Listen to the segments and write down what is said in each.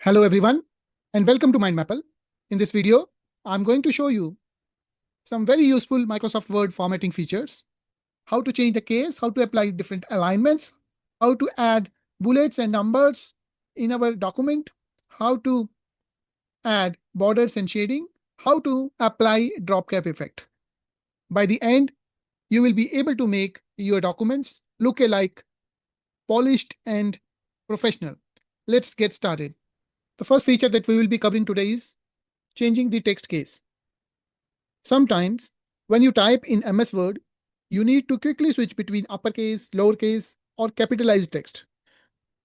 Hello everyone and welcome to MindMapple. In this video, I'm going to show you some very useful Microsoft Word formatting features, how to change the case, how to apply different alignments, how to add bullets and numbers in our document, how to add borders and shading, how to apply drop cap effect. By the end, you will be able to make your documents look alike, polished and professional. Let's get started. The first feature that we will be covering today is changing the text case. Sometimes when you type in MS Word, you need to quickly switch between uppercase, lowercase, or capitalized text.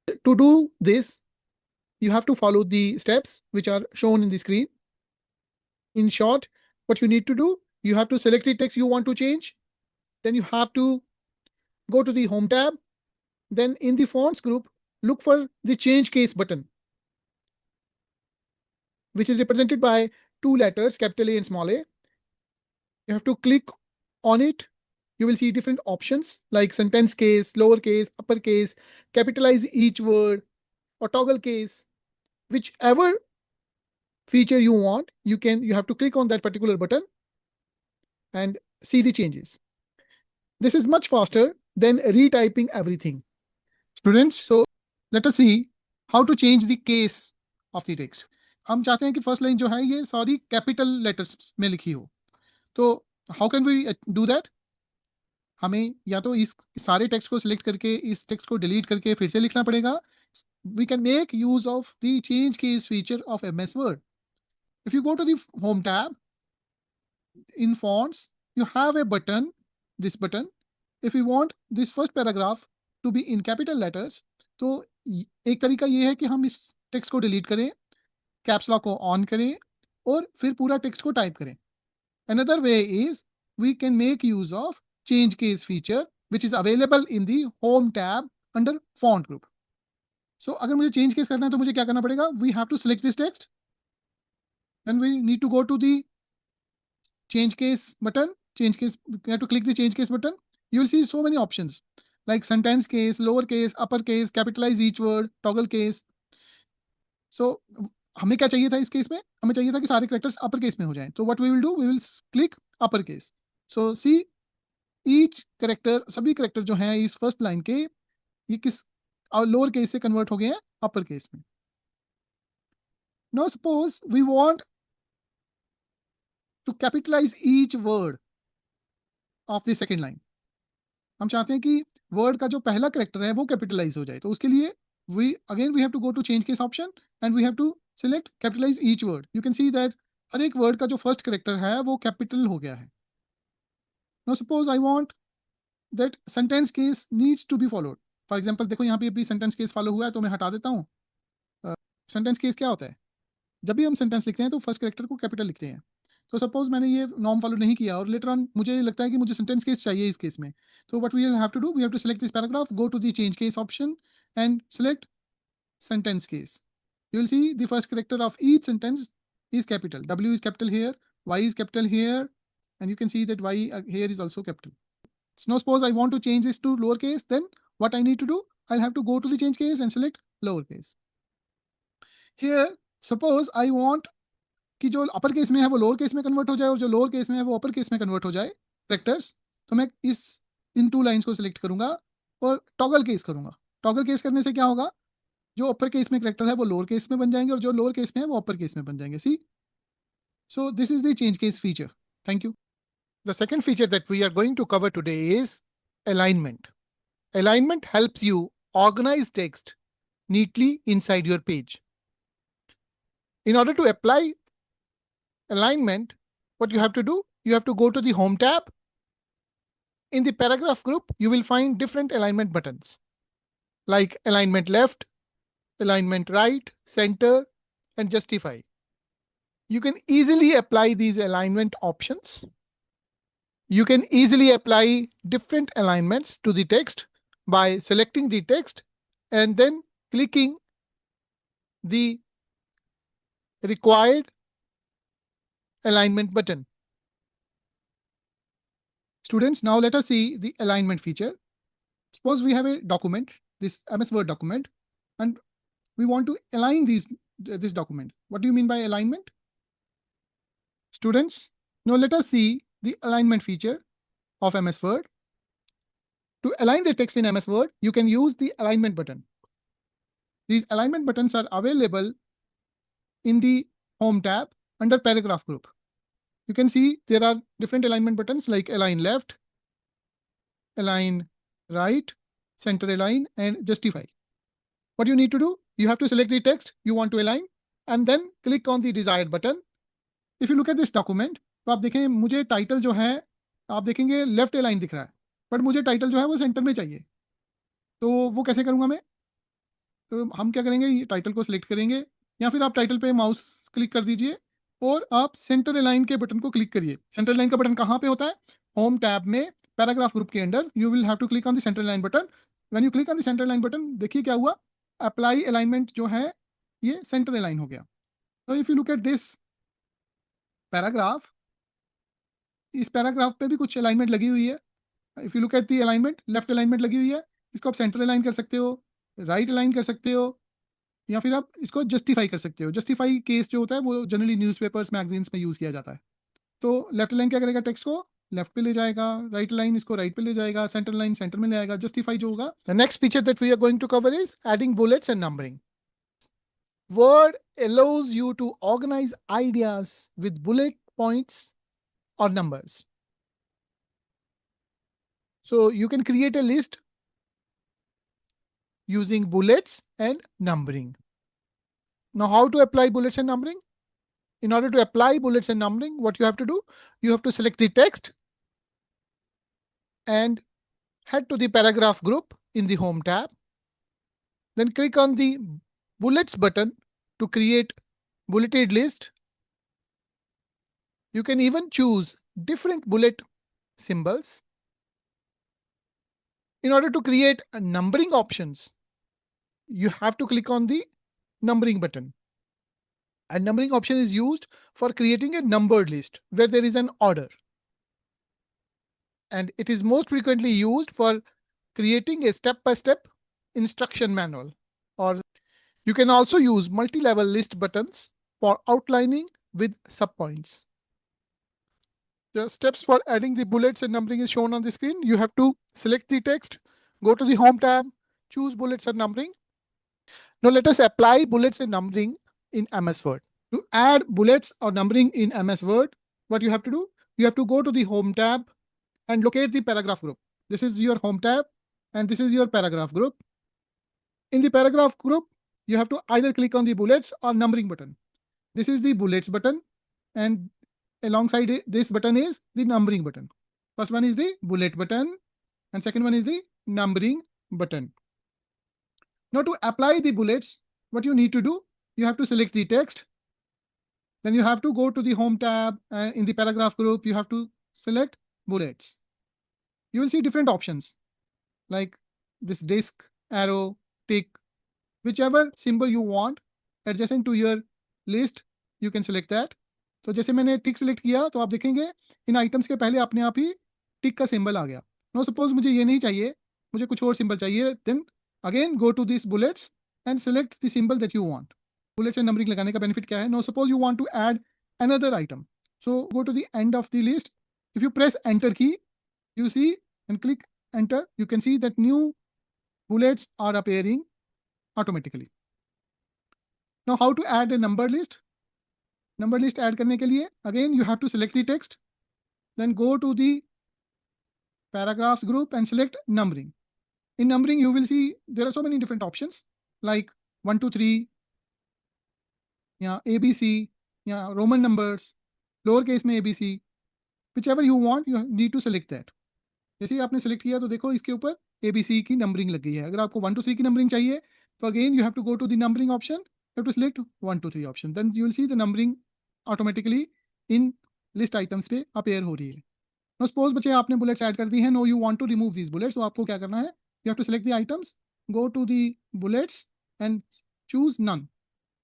To do this, you have to follow the steps which are shown in the screen. In short, what you need to do, you have to select the text you want to change. Then you have to go to the Home tab. Then in the Fonts group, look for the Change Case button, which is represented by two letters, capital A and small a. You have to click on it. You will see different options like sentence case, lowercase, uppercase, capitalize each word, or toggle case. Whichever feature you want, you have to click on that particular button and see the changes. This is much faster than retyping everything. Students, so let us see how to change the case of the text. हम चाहते हैं कि first line जो है ये सारी capital letters में लिखी हो. तो how can we do that? हमें या तो इस सारे टेक्स्ट को सिलेक्ट करके इस टेक्स्ट को डिलीट करके फिर से लिखना पड़ेगा. We can make use of the change case feature of MS Word. If you go to the Home tab, in Fonts, you have a button, this button. If you want this first paragraph to be in capital letters, तो एक तरीका ये है कि हम इस text को delete करें, कैप्स लॉक को ऑन करें और फिर पूरा टेक्स्ट को टाइप करें. Another way is we can make use of change case feature, which is available in the Home tab under Font group. So अगर मुझे change case करना है तो मुझे क्या करना पड़ेगा? We have to select this text. Then we need to go to the change case button. We have to click the change case button. You will see so many options like sentence case, lowercase, uppercase, capitalize each word, toggle case. So हमें क्या चाहिए था इस case में? हमें चाहिए था कि सारे कैरेक्टर्स अपर केस में हो जाएं. तो what we will do, we will click upper case. So see each character, सभी कैरेक्टर जो हैं इस फर्स्ट लाइन के, ये किस लोअर केस से कन्वर्ट हो गए हैं अपर केस में. Now suppose we want to capitalize each word of the second line. हम चाहते हैं कि वर्ड का जो पहला कैरेक्टर है वो कैपिटलाइज हो जाए. तो उसके लिए we have to go to change case option and we have to select capitalize each word. You can see that हर एक वर्ड का जो फर्स्ट कैरेक्टर है वो कैपिटल हो गया है. Now suppose I want that sentence case needs to be followed. For example, देखो यहाँ पे अभी सेंटेंस केस फॉलो हुआ है तो मैं हटा देता हूँ. सेंटेंस केस क्या होता है? जब भी हम सेंटेंस लिखते हैं तो फर्स्ट कैरेक्टर को कैपिटल लिखते हैं. तो सपोज मैंने ये नॉर्म फॉलो नहीं किया और लेटर ऑन मुझे लगता है कि मुझे सेंटेंस केस चाहिए इस केस में. तो what we have to do, we have to select this paragraph, go to the change case option and select sentence case. You will see the first character of each sentence is capital. W is capital here, Y is capital here, and you can see that Y here is also capital. So now suppose I want to change this to lowercase, then what I need to do, I'll have to go to the change case and select lowercase. Here, suppose I want कि जो upper case में है वो lower case में convert हो जाए और जो लोअर केस में है वो अपर केस में कन्वर्ट हो जाए कैरेक्टर्स. तो मैं इन टू लाइंस को सिलेक्ट करूंगा और टॉगल केस करूंगा. टॉगल केस करने से क्या होगा, जो अपर केस में कैरेक्टर है वो लोअर केस में बन जाएंगे और जो लोअर केस में है वो अपर केस में बन जाएंगे. See, so this is the change case feature. Thank you. The second feature that we are going to cover today is alignment. Alignment helps you organize text neatly inside your page. In order to apply alignment, what you have to do, you have to go to the Home tab. In the paragraph group, you will find different alignment buttons like alignment left, alignment right, center, and justify. You can easily apply these alignment options. You can easily apply different alignments to the text by selecting the text and then clicking the required alignment button. Students, now let us see the alignment feature. Suppose we have a document, this MS Word document, and we want to align these this document. What do you mean by alignment? Students, now let us see the alignment feature of MS Word. To align the text in MS Word, you can use the alignment button. These alignment buttons are available in the Home tab under Paragraph group. You can see there are different alignment buttons like Align Left, Align Right, Center Align, and Justify. What you need to do, you have to select the text you want to align and then click on the desired button. If you look at this document, तो आप देखें मुझे title जो है आप देखेंगे left align दिख रहा है, बट मुझे टाइटल जो है वो सेंटर में चाहिए. तो वो कैसे करूंगा मैं? तो हम क्या करेंगे, ये टाइटल को सिलेक्ट करेंगे या फिर आप टाइटल पे माउस क्लिक कर दीजिए और आप सेंटर अलाइन के बटन को क्लिक करिए. सेंटर अलाइन का बटन कहाँ पे होता है? होम टैब में पैराग्राफ ग्रुप के अंदर you will have to click on the centre align button. When you click on the centre align button, देखिए क्या हुआ, अप्लाई अलाइनमेंट जो है ये सेंटर अलाइन हो गया. तो if you look at this paragraph, इस पैराग्राफ पे भी कुछ अलाइनमेंट लगी हुई है. If you look at the alignment, left alignment लगी हुई है. इसको आप सेंटर अलाइन कर सकते हो, राइट अलाइन कर सकते हो, या फिर आप इसको जस्टिफाई कर सकते हो. जस्टिफाई केस जो होता है वो जनरली न्यूज़पेपर्स, मैगजीन्स में यूज़ किया जाता है. तो लेफ्ट लाइन क्या करेगा, टेक्स्ट को लेफ्ट पे ले जाएगा, राइट लाइन इसको राइट पे ले जाएगा, सेंटर लाइन सेंटर में ले आएगा. जस्टिफाई जो होगा. The next feature that we are going to cover is adding bullets and numbering. Word allows you to organize ideas with bullet points or numbers. So you can create a list using bullets and numbering. Now, how to apply bullets and numbering? In order to apply bullets and numbering, what you have to do, you have to select the text and head to the paragraph group in the Home tab. Then click on the bullets button to create bulleted list. You can even choose different bullet symbols. In order to create numbering options, you have to click on the numbering button. A numbering option is used for creating a numbered list where there is an order. And it is most frequently used for creating a step-by-step instruction manual. Or you can also use multi-level list buttons for outlining with subpoints. The steps for adding the bullets and numbering is shown on the screen. You have to select the text, go to the Home tab, choose bullets and numbering. Now let us apply bullets and numbering in MS Word. To add bullets or numbering in MS Word, what you have to do, you have to go to the Home tab and locate the paragraph group. This is your Home tab and this is your paragraph group. In the paragraph group, you have to either click on the bullets or numbering button. This is the bullets button and alongside this button is the numbering button. First one is the bullet button and second one is the numbering button. Now to apply the bullets, what you need to do, you have to select the text. Then you have to go to the Home tab and in the paragraph group, you have to select bullets. You will see different options like this disc, arrow, tick, whichever symbol you want adjacent to your list, you can select that. तो जैसे मैंने टिक select किया तो आप देखेंगे इन items के पहले अपने आप ही टिक का सिंबल आ गया. नो सपोज मुझे ये नहीं चाहिए, मुझे कुछ और सिंबल चाहिए, then again go to this bullets and select the symbol that you want. Bullets and numbering लगाने का बेनिफिट क्या है? No suppose you want to add another item, so go to the end of the list. If you press enter key, you see and click enter, you can see that new bullets are appearing automatically. Now how to add a number list? Number list add करने के लिए again you have to select the text, then go to the paragraphs group and select numbering. In numbering you will see there are so many different options like 1 2 3, yeah, ABC, yeah, Roman numbers, lowercase में ABC, whichever you want, you need to select that. जैसे ही आपने select किया तो देखो इसके ऊपर ABC की numbering लग गई है. अगर आपको 1 2 3 की नंबरिंग चाहिए तो again you have to go to the numbering option, you have to select 1 2 3 option, then you will see the numbering automatically in list items पे अपेयर हो रही है. नो सपोज बच्चे आपने बुलेट्स ऐड कर दी है, no you want to remove these bullets, तो आपको क्या करना है, you have to select the items, go to the bullets and choose none.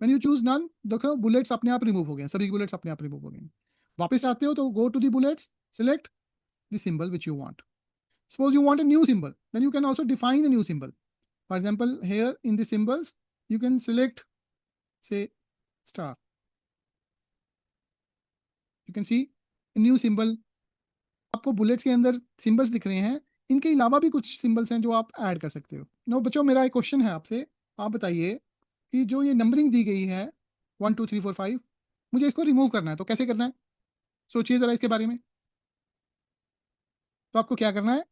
When you choose none, देखो बुलेट्स अपने आप रिमूव हो गए, सभी बुलेट्स अपने आप रिमूव हो गए. वापस आते हो तो go to the bullets, select the symbol which you want. Suppose you want a new symbol, then you can also define a new symbol. For example, here in the symbols, you can select, say, star, you can see new symbol. आपको bullets के अंदर symbols दिख रहे हैं, इनके अलावा भी कुछ सिंबल्स हैं जो आप ऐड कर सकते हो। नो बच्चों, मेरा एक क्वेश्चन है आपसे, आप बताइए कि जो ये नंबरिंग दी गई है 1 2 3 4 5, मुझे इसको रिमूव करना है, तो कैसे करना है? सोचिए ज़रा इसके बारे में। तो आपको क्या करना है?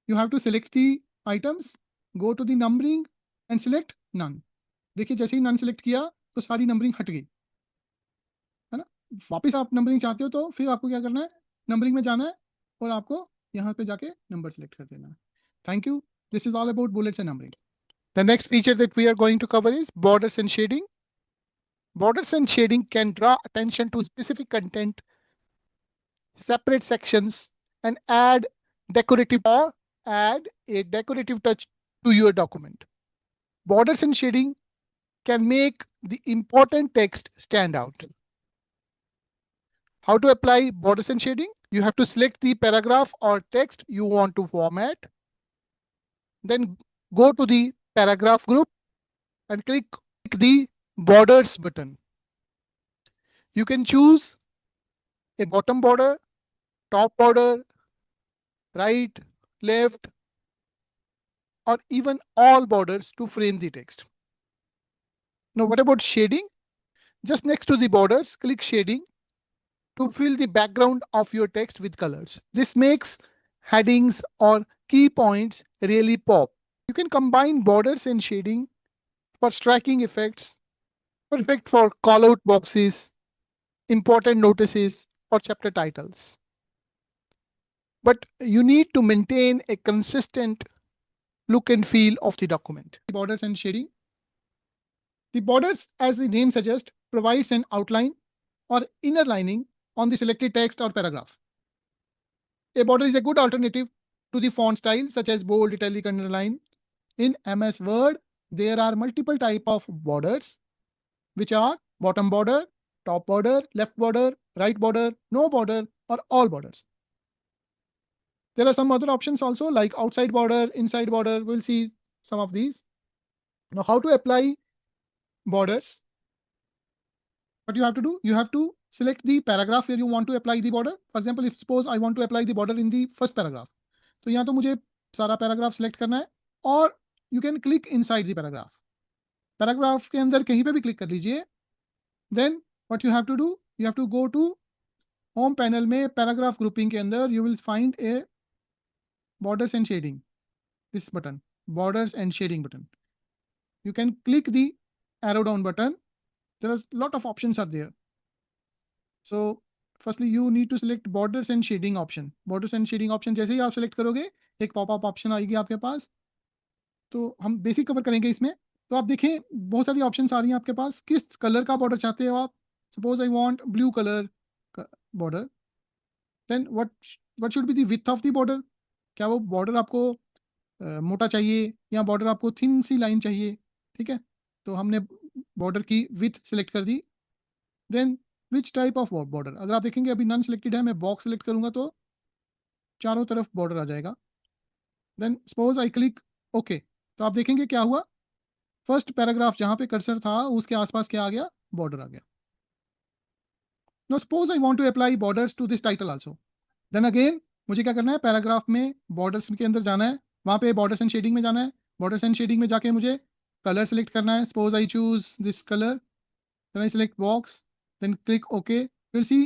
You have to select the items, go to the numbering and select none. देखिए जैसे ही नन सेलेक्ट किया तो सारी नंबरिंग हट गई, है ना? वापस आप नंबरिंग चाहते हो तो फिर आपको क्या करना है? नंबरिंग में जाना है और आपको यहाँ पे जाके नंबर सेलेक्ट कर देना है। Thank you. This is all about bullets and numbering. The next feature that we are going to cover is borders and shading. Borders and shading can draw attention to specific content, separate sections, and add a decorative touch to your document. Borders and shading can make the important text stand out. How to apply borders and shading? You have to select the paragraph or text you want to format. Then go to the paragraph group and click the borders button. You can choose a bottom border, top border, right, left, or even all borders to frame the text. Now, what about shading? Just next to the borders, click shading to fill the background of your text with colors. This makes headings or key points really pop. You can combine borders and shading for striking effects, perfect for call out boxes, important notices, or chapter titles. But you need to maintain a consistent look and feel of the document. The borders and shading. The borders, as the name suggests, provides an outline or inner lining on the selected text or paragraph. A border is a good alternative to the font style such as bold, italic, underline. In MS Word, there are multiple type of borders, which are bottom border, top border, left border, right border, no border, or all borders. There are some other options also like outside border, inside border. We'll see some of these. Now, how to apply borders? What you have to do? You have to select the paragraph where you want to apply the border. For example, if suppose I want to apply the border in the first paragraph, तो यहाँ तो मुझे सारा paragraph select करना है और you can click inside the paragraph. Paragraph के अंदर कहीं पे भी क्लिक कर लीजिए। Then what you have to do? You have to go to home panel में पैराग्राफ ग्रुपिंग के अंदर you will find a borders and shading, this button, borders and shading button. You can click the arrow down button. There are a lot of options are there. So firstly you need to select borders and shading option. Borders and shading option जैसे ही आप select करोगे एक popup option आएगी आपके पास। तो हम basic cover करेंगे इसमें। तो आप देखें बहुत सारी ऑप्शंस आ रही हैं आपके पास, किस कलर का बॉर्डर चाहते हो आप? Suppose I want blue colour border, then what should be the width of the border? क्या वो बॉर्डर आपको मोटा चाहिए या बॉर्डर आपको थिन सी लाइन चाहिए? ठीक है, तो हमने बॉर्डर की विड्थ सेलेक्ट कर दी। Then which type of border? अगर आप देखेंगे अभी नन सेलेक्टेड है, मैं बॉक्स सेलेक्ट करूंगा तो चारों तरफ बॉर्डर आ जाएगा। Then suppose I click okay, तो आप देखेंगे क्या हुआ, फर्स्ट पैराग्राफ जहां पे कर्सर था उसके आसपास क्या आ गया? बॉर्डर आ गया। No suppose I want to apply borders to this title also, then again मुझे क्या करना है? पैराग्राफ में बॉर्डर्स के अंदर जाना है, वहां पे बॉर्डर्स एंड शेडिंग में जाना है। बॉर्डर्स एंड शेडिंग में जाके मुझे कलर सेलेक्ट करना है। Suppose I choose this colour, then I select box, then click okay. फिर सी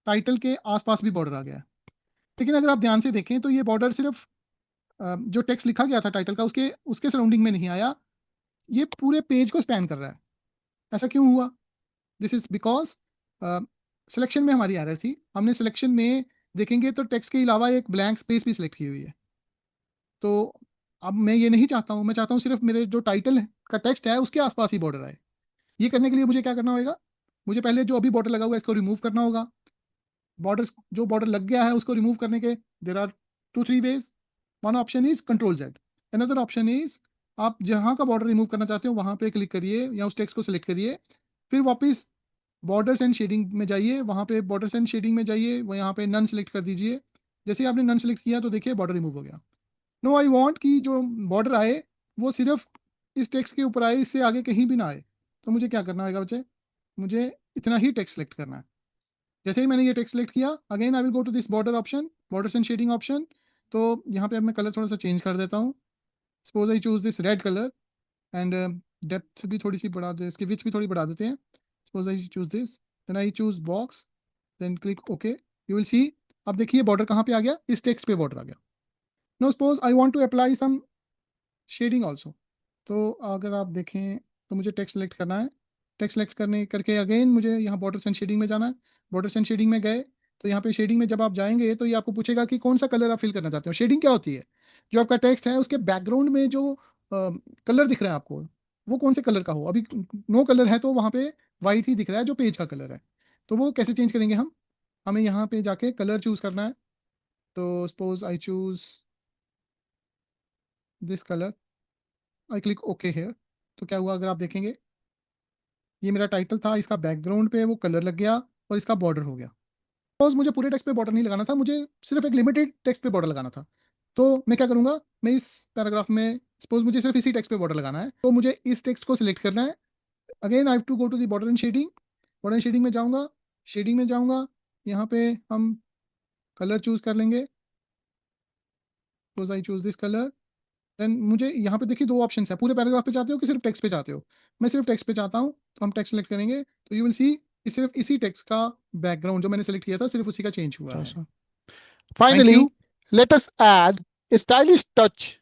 टाइटल के आसपास भी बॉर्डर आ गया है। लेकिन अगर आप ध्यान से देखें तो ये बॉर्डर सिर्फ जो टेक्स्ट लिखा गया था टाइटल का उसके उसके सराउंडिंग में नहीं आया, ये पूरे पेज को स्पैन कर रहा है। ऐसा क्यों हुआ? दिस इज बिकॉज सिलेक्शन में हमारी एरर थी। हमने सिलेक्शन में देखेंगे तो टेक्स्ट के अलावा एक ब्लैंक स्पेस भी सिलेक्ट की हुई है। तो अब मैं ये नहीं चाहता हूँ, मैं चाहता हूँ सिर्फ मेरे जो टाइटल का टेक्स्ट है उसके आसपास ही बॉर्डर आए। ये करने के लिए मुझे क्या करना होगा? मुझे पहले जो अभी बॉर्डर लगा हुआ है इसको रिमूव करना होगा। बॉर्डर जो बॉर्डर लग गया है उसको रिमूव करने के there are 2-3 ways. One option is control Z, another option is आप जहाँ का बॉर्डर रिमूव करना चाहते हो वहाँ पे क्लिक करिए या उस टेक्स्ट को सिलेक्ट करिए, फिर वापस बॉर्डर्स एंड शेडिंग में जाइए, वहाँ पे बॉर्डर्स एंड शेडिंग में जाइए, वो यहाँ पे नन सेलेक्ट कर दीजिए। जैसे ही आपने नन सेलेक्ट किया तो देखिए बॉर्डर रिमूव हो गया। नो आई वांट कि जो बॉर्डर आए वो सिर्फ इस टेक्स्ट के ऊपर आए, इससे आगे कहीं भी ना आए। तो मुझे क्या करना होगा बच्चे? मुझे इतना ही टेक्स्ट सेलेक्ट करना है। जैसे ही मैंने ये टेक्स्ट सेलेक्ट किया, again I will go to this border option, borders and shading option. तो यहाँ पे अब मैं कलर थोड़ा सा चेंज कर देता हूँ। Suppose I choose this red colour and depth भी थोड़ी सी बढ़ा दे, इसकी विड्थ भी थोड़ी बढ़ा देते हैं। Suppose I choose this, then I choose box, then click okay. You will see, अब देखिए बॉर्डर कहाँ पे आ गया, इस टेक्स्ट पे बॉर्डर आ गया। No suppose I want to apply some shading also. तो अगर आप देखें तो मुझे टेक्स्ट सेलेक्ट करना है, टेक्स्ट सेलेक्ट करके अगेन मुझे यहाँ बॉर्डर्स एंड शेडिंग में जाना है। बॉर्डर्स एंड शेडिंग में गए तो यहाँ पे शेडिंग में जब आप जाएंगे तो ये आपको पूछेगा कि कौन सा कलर आप फिल करना चाहते हो। शेडिंग क्या होती है, जो आपका टेक्स्ट है उसके बैकग्राउंड में जो कलर दिख रहा है आपको, वो कौन से कलर का हो। अभी नो कलर है तो वहाँ पे वाइट ही दिख रहा है जो पेज का कलर है। तो वो कैसे चेंज करेंगे हम, हमें यहाँ पे जाके कलर चूज करना है। तो suppose I choose this colour, I click okay hair. तो क्या हुआ, अगर आप देखेंगे ये मेरा टाइटल था, इसका बैकग्राउंड पे वो कलर लग गया और इसका बॉर्डर हो गया। सपोज मुझे पूरे टेक्स्ट पे बॉर्डर नहीं लगाना था, मुझे सिर्फ एक लिमिटेड टेक्स्ट पे बॉर्डर लगाना था। तो मैं क्या करूंगा, मैं इस पैराग्राफ में सपोज मुझे सिर्फ इसी टेक्स्ट पे बॉर्डर लगाना है, तो मुझे इस टेक्स्ट को सिलेक्ट करना है। Again I have to go to the border and shading, border and shading में जाऊंगा, शेडिंग में जाऊंगा, यहाँ पे हम कलर चूज कर लेंगे। Suppose I choose this colour, then मुझे यहाँ पे देखिए दो ऑप्शन है, पूरे पैराग्राफ पे चाहते हो कि सिर्फ टेक्स्ट पे चाहते हो। मैं सिर्फ टेक्स्ट पे चाहता हूँ, तो हम टेक्स्ट सेलेक्ट करेंगे। तो यू विल सी सिर्फ इसी टेक्स्ट का बैकग्राउंड जो मैंने सेलेक्ट किया था सिर्फ उसी का चेंज हुआ है। Finally, let us add a stylish touch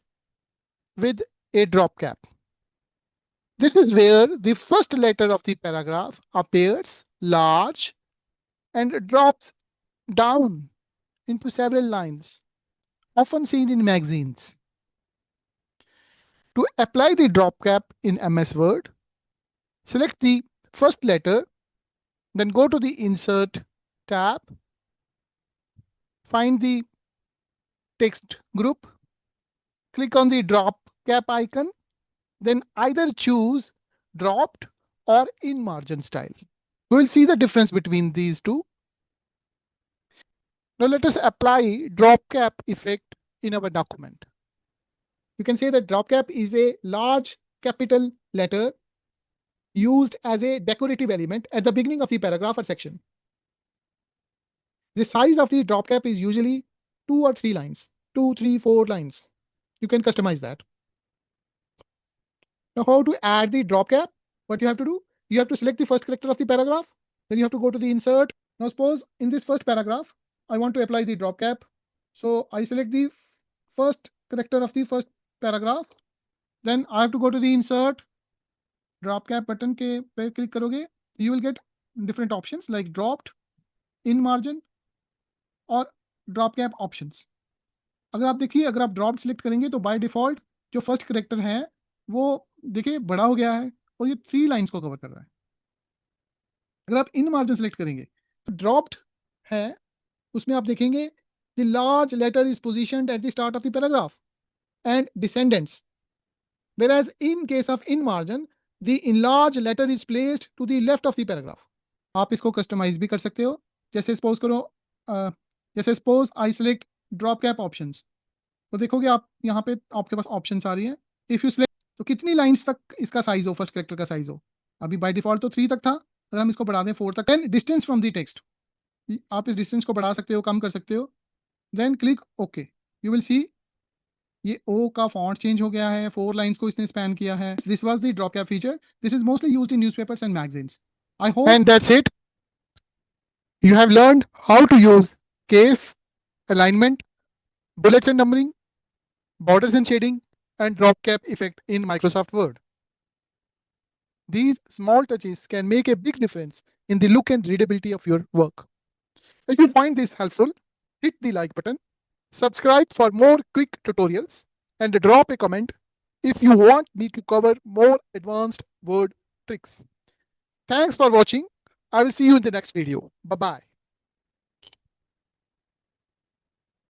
with a drop cap. This is where the first letter of the paragraph appears large and drops down into several lines, often seen in magazines. To apply the drop cap in MS Word, select the first letter, then go to the Insert tab, find the text group, click on the drop cap icon, then either choose dropped or in margin style. We will see the difference between these two. Now let us apply drop cap effect in our document. You can say that drop cap is a large capital letter used as a decorative element at the beginning of the paragraph or section. The size of the drop cap is usually 2 or 3 lines, 2, 3, 4 lines. You can customize that. Now how to add the drop cap? What you have to do? You have to select the first character of the paragraph. Then you have to go to the insert. Now suppose in this first paragraph, I want to apply the drop cap. So I select the first character of the first paragraph. Then I have to go to the insert. Drop cap button के पे click करोगे, you will get different options like dropped, in margin और drop cap options. अगर आप देखिए, अगर आप drop select करेंगे तो बाय डिफॉल्ट जो फर्स्ट करेक्टर है वो देखिए बड़ा हो गया है और ये 3 लाइंस को कवर कर रहा है। अगर आप इन मार्जिन सेलेक्ट करेंगे तो ड्रॉप्ड है, उसमें आप देखेंगे the large letter is positioned at the start of the paragraph and descendants, whereas in case of in margin the enlarged letter is placed to the left of the paragraph. आप इसको customise भी कर सकते हो। जैसे suppose करो जैसे suppose I select drop cap options, तो देखोगे आप यहाँ पे आपके पास ऑप्शंस आ रही हैं। इफ यू सेलेक्ट तो कितनी लाइंस तक इसका साइज हो, फर्स्ट कैरेक्टर का साइज हो। अभी बाय डिफॉल्ट तो 3 तक था, अगर हम इसको बढ़ा दें 4 तक। Then distance from the text, आप इस डिस्टेंस को बढ़ा सकते हो, कम कर सकते हो। Then click okay, you will see ये ओ का फॉन्ट चेंज हो गया है, 4 लाइंस को इसने स्पैन किया है। This was the drop cap feature. This is mostly used in newspapers and magazines. I hope And that's it. You have learned how to use case, alignment, bullets and numbering, borders and shading, and drop cap effect in Microsoft Word. These small touches can make a big difference in the look and readability of your work. If you find this helpful, hit the like button, subscribe for more quick tutorials, and drop a comment if you want me to cover more advanced word tricks. Thanks for watching. I will see you in the next video. Bye-bye.